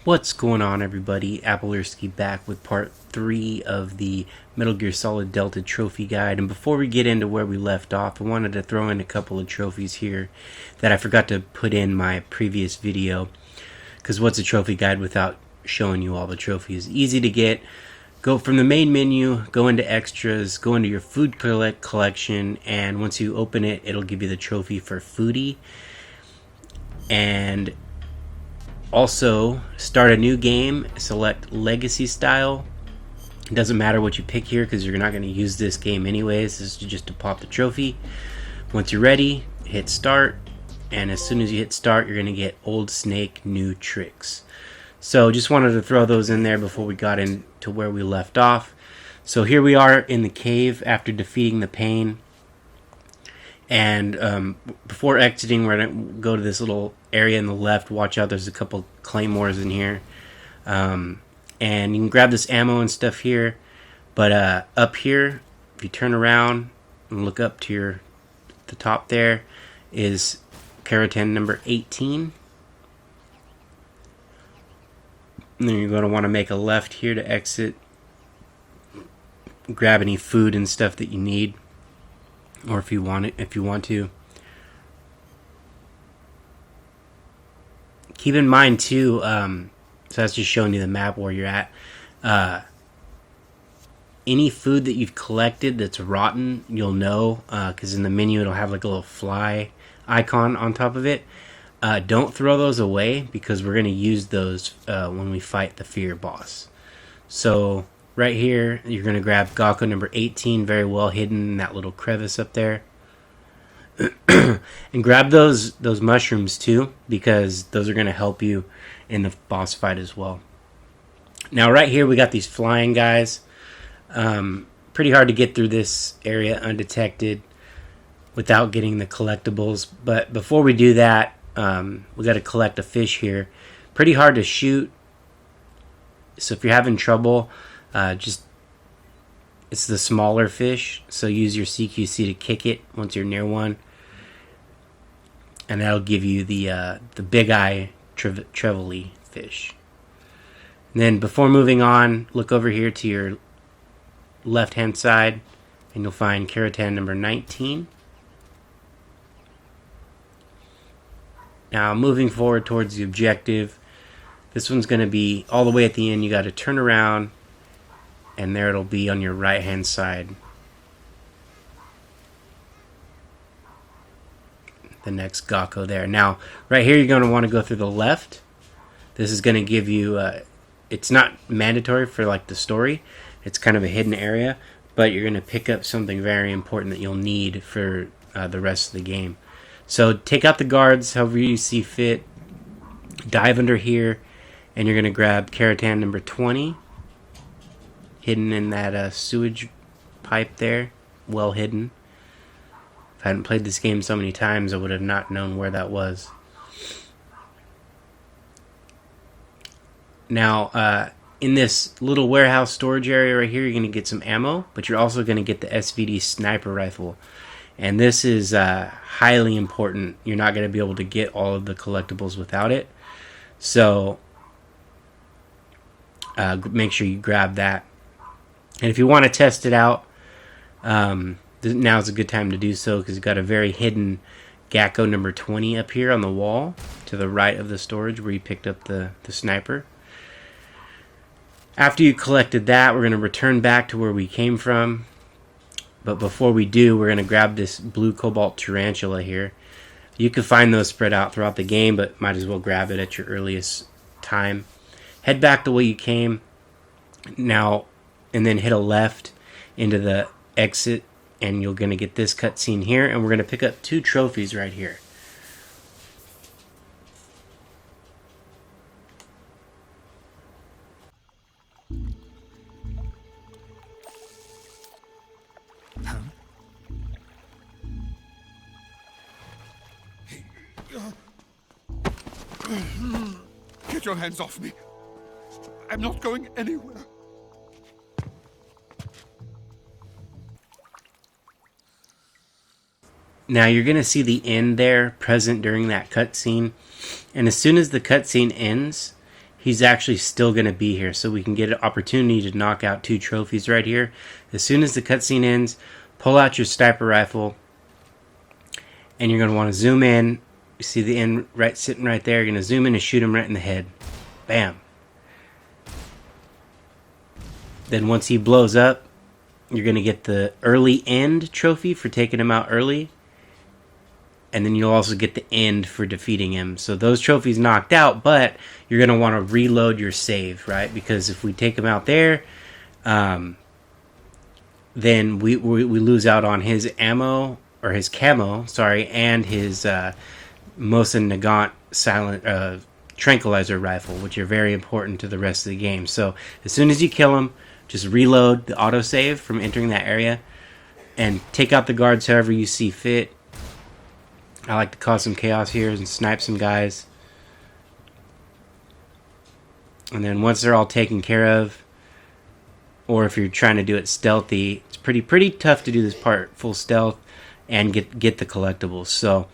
What's going on, everybody? Applersky back with part 3 of the Metal Gear Solid Delta trophy guide. And before we get into where we left off, I wanted to throw in a couple of trophies here that I forgot to put in my previous video. Because what's a trophy guide without showing you all the trophies? Easy to get. Go from the main menu, go into extras, go into your food collection, and once you open it, it'll give you the trophy for Foodie. And also, start a new game, select Legacy Style. It doesn't matter what you pick here because you're not going to use this game anyways. This is just to pop the trophy. Once you're ready, hit start. And as soon as you hit start, you're going to get Old Snake New Tricks. So just wanted to throw those in there before we got into where we left off. So here we are in the cave after defeating the pain. And before exiting, we're going to go to this little area in the left. Watch out, there's a couple claymores in here. And you can grab this ammo and stuff here. But up here, if you turn around and look up to the top there, is Keratin number 18. And then you're going to want to make a left here to exit. Grab any food and stuff that you need. Or if you want to. Keep in mind too, so that's just showing you the map where you're at. Any food that you've collected that's rotten, you'll know, because in the menu it'll have like a little fly icon on top of it. Don't throw those away because we're going to use those when we fight the fear boss. So right here, you're going to grab Gakko number 18, very well hidden in that little crevice up there. And grab those mushrooms too, because those are going to help you in the boss fight as well. Now right here, we got these flying guys. Pretty hard to get through this area undetected without getting the collectibles. But before we do that, we got to collect a fish here. Pretty hard to shoot. So if you're having trouble, it's the smaller fish, so use your CQC to kick it once you're near one, and that'll give you the big eye trevally fish. And then before moving on, look over here to your left hand side and you'll find Keratin number 19. Now moving forward towards the objective, this one's going to be all the way at the end. You got to turn around, and there it'll be on your right hand side. The next Gakko there. Now, right here you're going to want to go through the left. This is going to give you, it's not mandatory for like the story. It's kind of a hidden area, but you're going to pick up something very important that you'll need for the rest of the game. So take out the guards however you see fit. Dive under here, and you're going to grab Keratin number 20. Hidden in that sewage pipe there. Well hidden. If I hadn't played this game so many times, I would have not known where that was. Now, in this little warehouse storage area right here, you're going to get some ammo, but you're also going to get the SVD sniper rifle. And this is highly important. You're not going to be able to get all of the collectibles without it. So, make sure you grab that. And if you want to test it out, now's a good time to do so because you've got a very hidden Gakko number 20 up here on the wall to the right of the storage where you picked up the sniper. After you collected that, we're going to return back to where we came from. But before we do, we're going to grab this blue cobalt tarantula here. You can find those spread out throughout the game, but might as well grab it at your earliest time. Head back the way you came. Now, and then hit a left into the exit, and you're going to get this cutscene here, and we're going to pick up 2 trophies right here. Get your hands off me. I'm not going anywhere. Now you're going to see the end there present during that cutscene. And as soon as the cutscene ends, he's actually still going to be here. So we can get an opportunity to knock out 2 trophies right here. As soon as the cutscene ends, pull out your sniper rifle, and you're going to want to zoom in. You see the end right sitting right there. You're going to zoom in and shoot him right in the head. Bam. Then once he blows up, you're going to get the early end trophy for taking him out early. And then you'll also get the end for defeating him. So those trophies knocked out, but you're going to want to reload your save, right? Because if we take him out there, then we lose out on his ammo, or his camo, sorry, and his Mosin Nagant silent tranquilizer rifle, which are very important to the rest of the game. So as soon as you kill him, just reload the autosave from entering that area and take out the guards however you see fit. I like to cause some chaos here and snipe some guys. And then once they're all taken care of, or if you're trying to do it stealthy, it's pretty tough to do this part full stealth and get the collectibles. So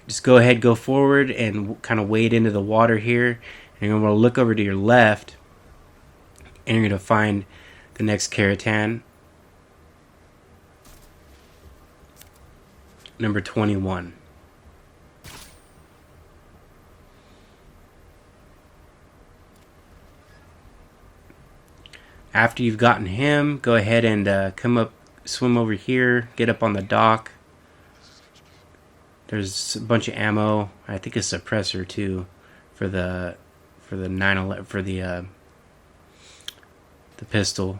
just go ahead, go forward, and kind of wade into the water here. And you're going to look over to your left, and you're going to find the next Karatan, number 21. After you've gotten him, go ahead and come up, swim over here, get up on the dock. There's a bunch of ammo. I think a suppressor too for the 911 for the pistol.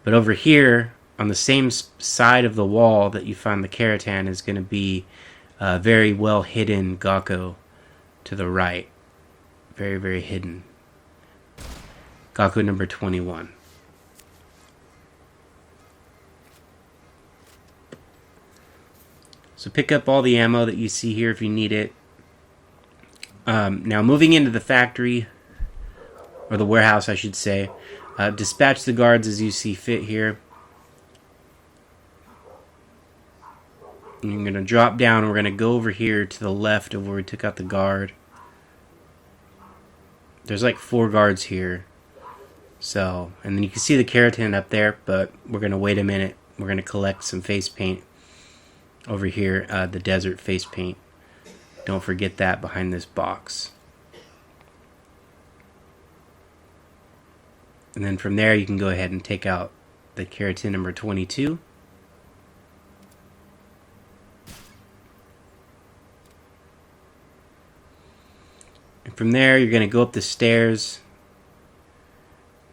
But over here, on the same side of the wall that you find the Karatan, is going to be a very well hidden Gakko to the right. Very, very hidden. Gakko number 21. So pick up all the ammo that you see here if you need it. Now moving into the factory, or the warehouse I should say, dispatch the guards as you see fit here. And you're going to drop down, and we're going to go over here to the left of where we took out the guard. There's like 4 guards here. So, and then you can see the Karatan up there, but we're going to wait a minute. We're going to collect some face paint over here, the desert face paint. Don't forget that behind this box. And then from there you can go ahead and take out the Karatan number 22. And from there you're going to go up the stairs.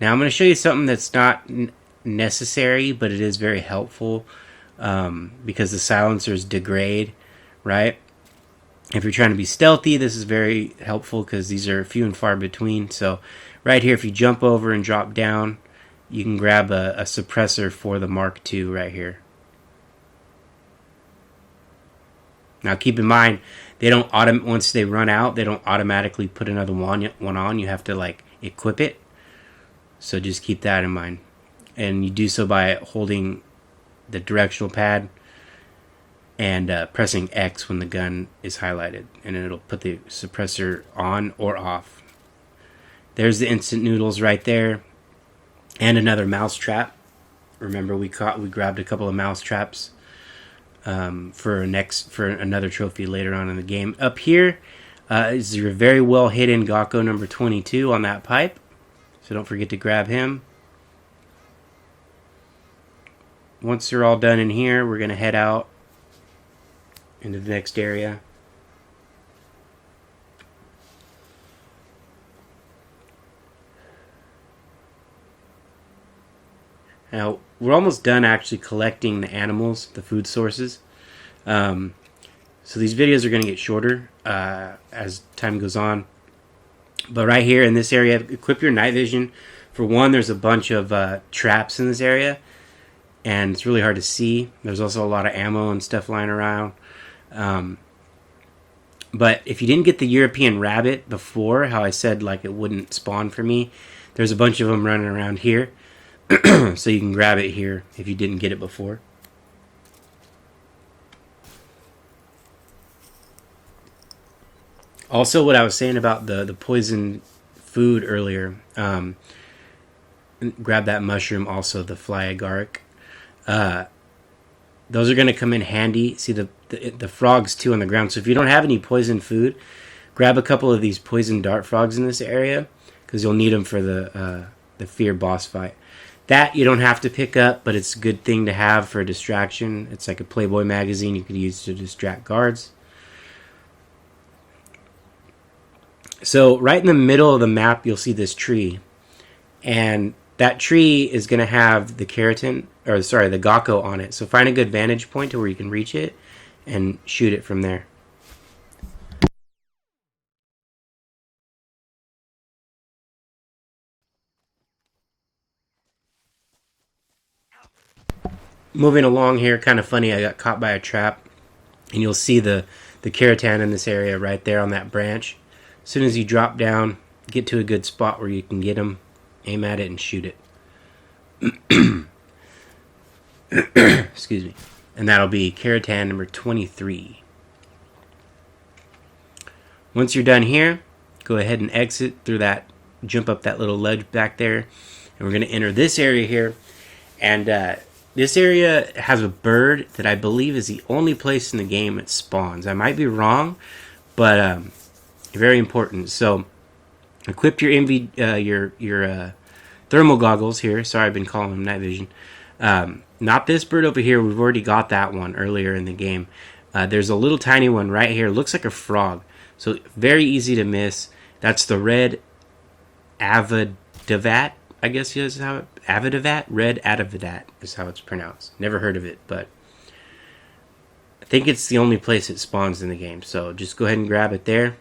Now I'm going to show you something that's not necessary, but it is very helpful, because the silencers degrade, right? If you're trying to be stealthy, this is very helpful because these are few and far between. So right here, if you jump over and drop down, you can grab a suppressor for the Mark II right here. Now keep in mind, they don't once they run out, they don't automatically put another one on. You have to like equip it. So just keep that in mind. And you do so by holding the directional pad and pressing X when the gun is highlighted. And it'll put the suppressor on or off. There's the instant noodles right there. And another mouse trap. Remember we grabbed a couple of mouse traps for another trophy later on in the game. Up here is your very well hidden Gakko number 22 on that pipe. So don't forget to grab him. Once you're all done in here, we're going to head out into the next area. Now, we're almost done actually collecting the animals, the food sources. So these videos are going to get shorter as time goes on. But right here in this area, equip your night vision. For one, there's a bunch of traps in this area, and it's really hard to see. There's also a lot of ammo and stuff lying around. But if you didn't get the European rabbit before, how I said like it wouldn't spawn for me, there's a bunch of them running around here. So you can grab it here if you didn't get it before. Also, what I was saying about the poison food earlier, grab that mushroom, also the fly agaric. Those are going to come in handy. See the frogs too on the ground. So if you don't have any poison food, grab a couple of these poison dart frogs in this area, because you'll need them for the fear boss fight. That you don't have to pick up, but it's a good thing to have for a distraction. It's like a Playboy magazine you could use to distract guards. So right in the middle of the map, you'll see this tree, and that tree is going to have the keratin, or sorry, the Gakko on it. So find a good vantage point to where you can reach it and shoot it from there. Moving along here, kind of funny, I got caught by a trap, and you'll see the keratin in this area right there on that branch. As soon as you drop down, get to a good spot where you can get them, aim at it, and shoot it. Excuse me. And that'll be keratin number 23. Once you're done here, go ahead and exit through that, jump up that little ledge back there, and we're going to enter this area here. And this area has a bird that I believe is the only place in the game it spawns. I might be wrong, but very important. So equip your thermal goggles here. Sorry, I've been calling them night vision. Not this bird over here. We've already got that one earlier in the game. There's a little tiny one right here. Looks like a frog. So very easy to miss. That's the red avidavat. I guess is how it, avidavat? Red avidavat is how it's pronounced. Never heard of it, but I think it's the only place it spawns in the game. So just go ahead and grab it there.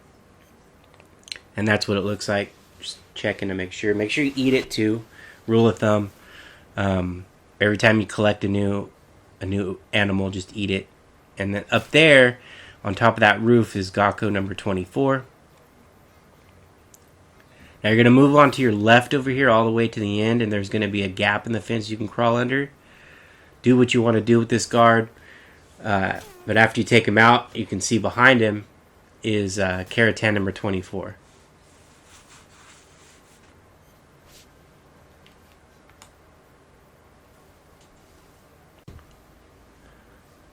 And that's what it looks like. Just checking to make sure. Make sure you eat it too. Rule of thumb. Every time you collect a new animal, just eat it. And then up there, on top of that roof, is Gakko number 24. Now you're going to move on to your left over here all the way to the end, and there's going to be a gap in the fence you can crawl under. Do what you want to do with this guard. But after you take him out, you can see behind him is keratin number 24.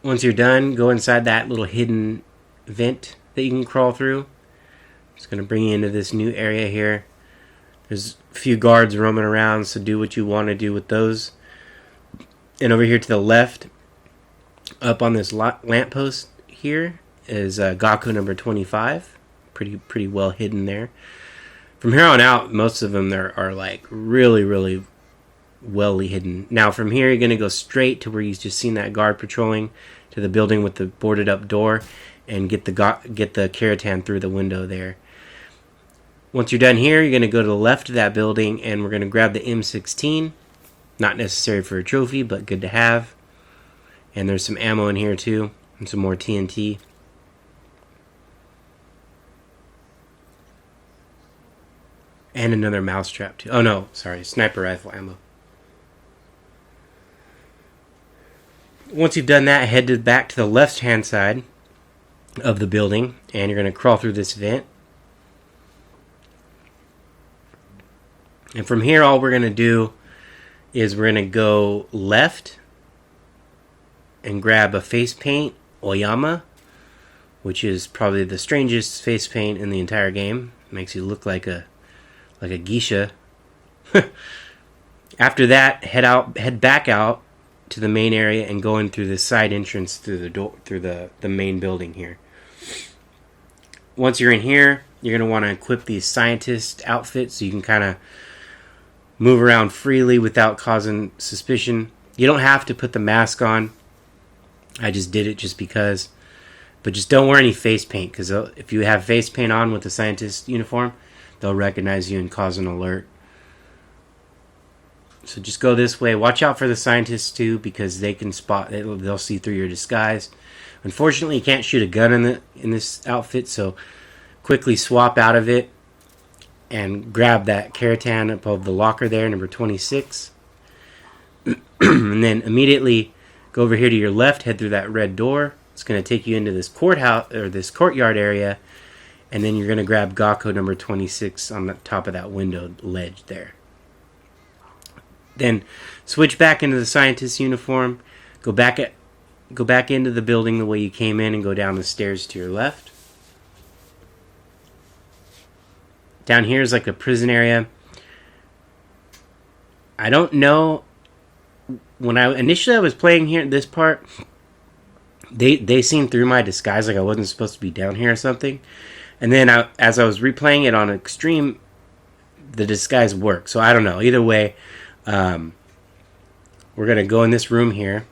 Once you're done, go inside that little hidden vent that you can crawl through. It's going to bring you into this new area here. There's a few guards roaming around, so do what you want to do with those. And over here to the left, up on this lamppost here, is Gakko number 25. Pretty well hidden there. From here on out, most of them are like really well hidden. Now from here, you're going to go straight to where you've just seen that guard patrolling, to the building with the boarded up door, and get the keratin through the window there. Once you're done here, you're going to go to the left of that building, and we're going to grab the M16. Not necessary for a trophy, but good to have. And there's some ammo in here too, and some more TNT. And another mousetrap too. Oh no, sorry, sniper rifle ammo. Once you've done that, head back to the left-hand side of the building, and you're going to crawl through this vent. And from here, all we're going to do is we're going to go left and grab a face paint, Oyama, which is probably the strangest face paint in the entire game. Makes you look like a geisha. After that, head back out to the main area and go in through the side entrance through the door, through the main building here. Once you're in here, you're going to want to equip the scientist outfit so you can kind of move around freely without causing suspicion. You don't have to put the mask on. I just did it just because. But just don't wear any face paint, because if you have face paint on with the scientist uniform, they'll recognize you and cause an alert. So just go this way. Watch out for the scientists too, because they can spot. They'll see through your disguise. Unfortunately, you can't shoot a gun in this outfit, so quickly swap out of it and grab that keratin above the locker there, number 26. And then immediately go over here to your left, head through that red door. It's going to take you into this courthouse or this courtyard area, and then you're going to grab Gakko number 26 on the top of that window ledge there. Then switch back into the scientist uniform, go back into the building the way you came in and go down the stairs to your left. Down here is like a prison area. I don't know, when I initially was playing here this part, they seen through my disguise like I wasn't supposed to be down here or something. And then as I was replaying it on extreme, the disguise worked. So I don't know. Either way, we're going to go in this room here.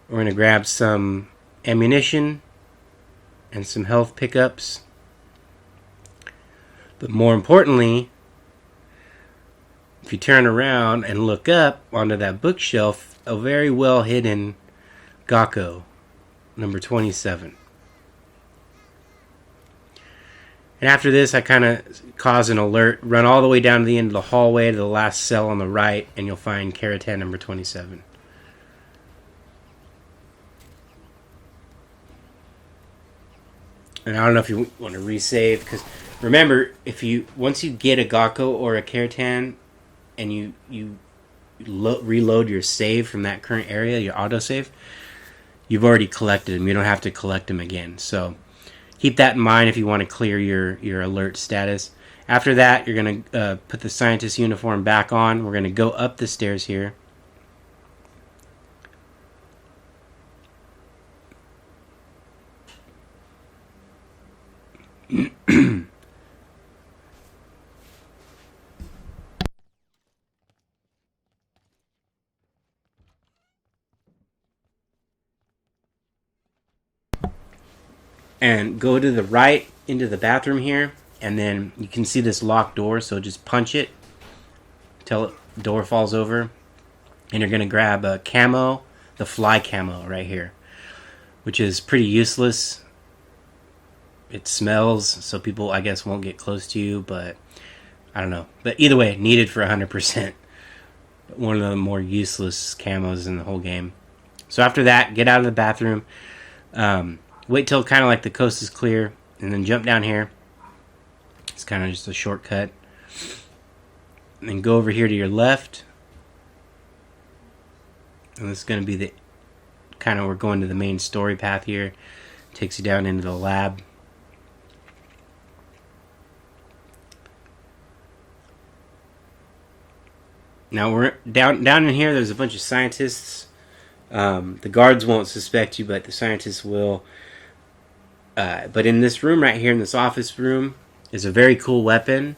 We're going to grab some ammunition and some health pickups. But more importantly, if you turn around and look up onto that bookshelf, a very well hidden Gakko, number 27. And after this, I kind of cause an alert, run all the way down to the end of the hallway to the last cell on the right, and you'll find Keratin number 27. And I don't know if you want to resave, because remember, once you get a Gakko or a Keratin, and you reload your save from that current area, your autosave, you've already collected them. You don't have to collect them again. So keep that in mind if you want to clear your alert status. After that, you're going to put the scientist uniform back on. We're going to go up the stairs here. And go to the right into the bathroom here, and then you can see this locked door, so just punch it until the door falls over. And you're going to grab a camo, the fly camo right here, which is pretty useless. It smells, so people, I guess, won't get close to you, but I don't know. But either way, needed for 100%. One of the more useless camos in the whole game. So after that, get out of the bathroom. Wait till kind of like the coast is clear, and then jump down here. It's kind of just a shortcut. And then go over here to your left. And this is going to be the kind of, we're going to the main story path here. Takes you down into the lab. Now we're down in here. There's a bunch of scientists. The guards won't suspect you, but the scientists will. But in this room right here, in this office room, is a very cool weapon.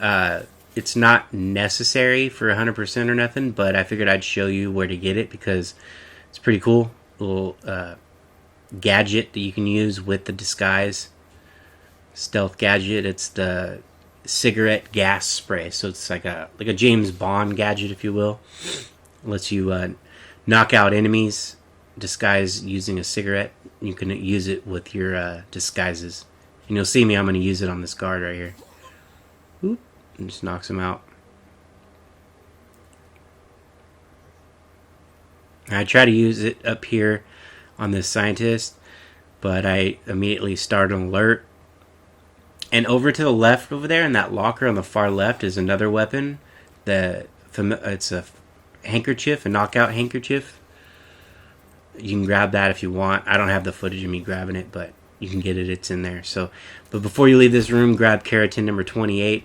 It's not necessary for 100% or nothing, but I figured I'd show you where to get it because it's pretty cool. A little gadget that you can use with the disguise. Stealth gadget. It's the cigarette gas spray. So it's like a James Bond gadget, if you will. It lets you knock out enemies, disguise using a cigarette. You can use it with your disguises. And you'll see me, I'm going to use it on this guard right here. Oop, and just knocks him out. And I try to use it up here on this scientist, but I immediately start an alert. And over to the left over there in that locker on the far left is another weapon. It's a handkerchief, a knockout handkerchief. You can grab that if you want. I don't have the footage of me grabbing it, but you can get it. It's in there. So, but before you leave this room, grab Keratin number 28.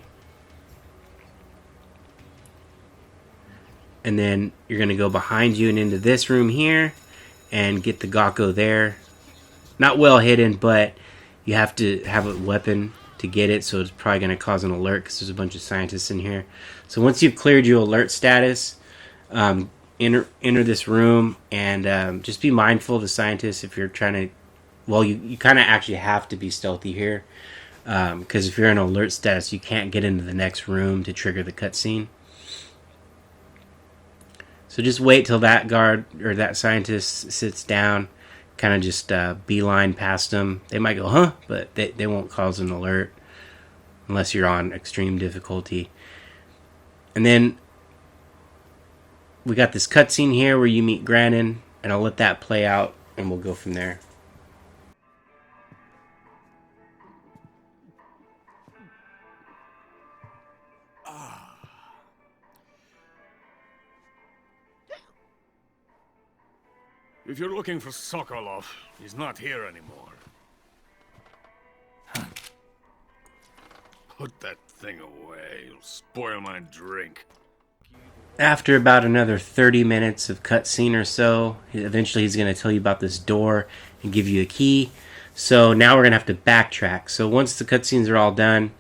And then you're going to go behind you and into this room here and get the Gakko there. Not well hidden, but you have to have a weapon to get it, so it's probably going to cause an alert because there's a bunch of scientists in here. So once you've cleared your alert status, enter this room and just be mindful of the scientists if you're trying to. Well, you kind of actually have to be stealthy here because if you're in alert status, you can't get into the next room to trigger the cutscene. So just wait till that guard or that scientist sits down. Kind of just beeline past them. They might go, huh? But they won't cause an alert unless you're on extreme difficulty. And then we got this cutscene here where you meet Granin, and I'll let that play out, and we'll go from there. If you're looking for Sokolov, he's not here anymore. Put that thing away. You'll spoil my drink. After about another 30 minutes of cutscene or so, eventually he's going to tell you about this door and give you a key. So now we're going to have to backtrack. So once the cutscenes are all done,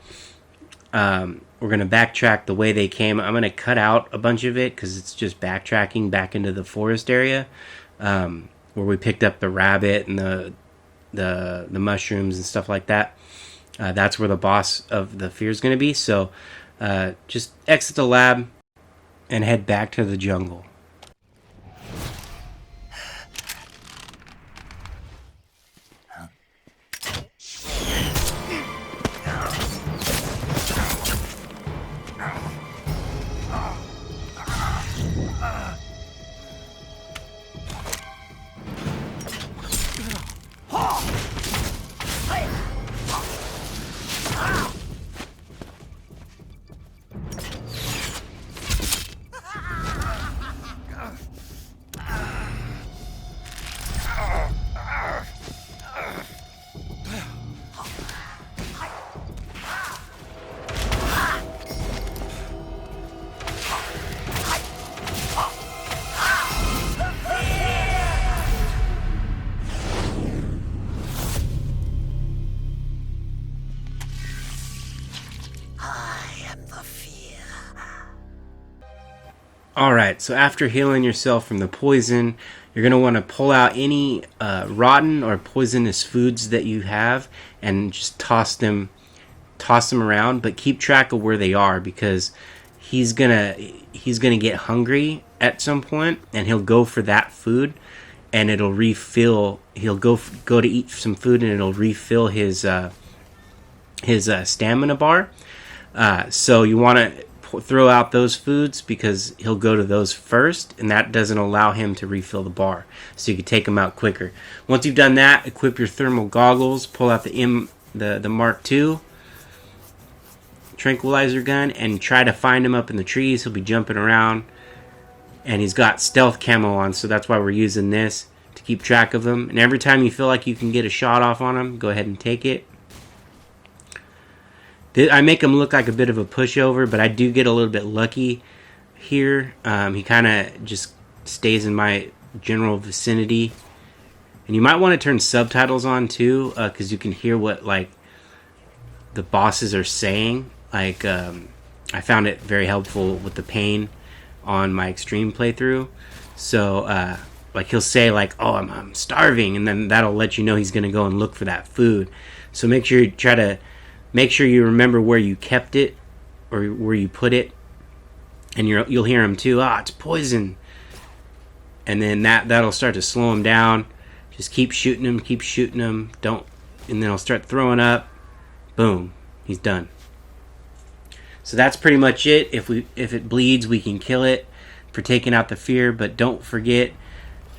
we're going to backtrack the way they came. I'm going to cut out a bunch of it because it's just backtracking back into the forest area where we picked up the rabbit and the mushrooms and stuff like that. That's where the boss of the fear is going to be. So just exit the lab and head back to the jungle. Alright, so after healing yourself from the poison, you're going to want to pull out any rotten or poisonous foods that you have and just toss them around, but keep track of where they are because he's gonna get hungry at some point and he'll go for that food and it'll refill. He'll go to eat some food and it'll refill his stamina bar. So you want to throw out those foods because he'll go to those first, and that doesn't allow him to refill the bar, so you can take him out quicker. Once you've done that, equip your thermal goggles, pull out the Mark II tranquilizer gun, and try to find him up in the trees. He'll be jumping around, and he's got stealth camo on, so that's why we're using this to keep track of him. And every time you feel like you can get a shot off on him, go ahead and take it. I make him look like a bit of a pushover, but I do get a little bit lucky here. He kind of just stays in my general vicinity. And you might want to turn subtitles on too, because you can hear what like the bosses are saying. Like I found it very helpful with the pain on my extreme playthrough. So like he'll say like, "Oh, I'm starving," and then that'll let you know he's gonna go and look for that food. So make sure you remember where you kept it or where you put it, and you'll hear him too. It's poison, and then that'll start to slow him down. Just keep shooting him. Don't, and then he'll start throwing up. Boom, he's done. So that's pretty much it. If it bleeds, we can kill it for taking out the fear. But don't forget,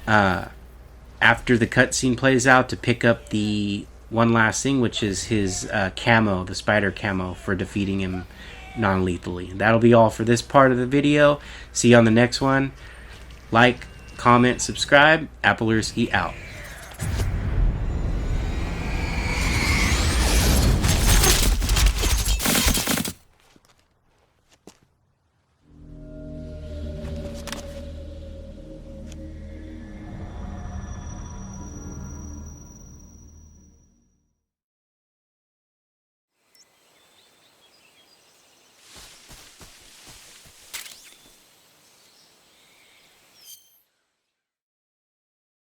after the cutscene plays out, to pick up the one last thing, which is his camo, the spider camo, for defeating him non-lethally. That'll be all for this part of the video. See you on the next one. Like, comment, subscribe. Applersky out.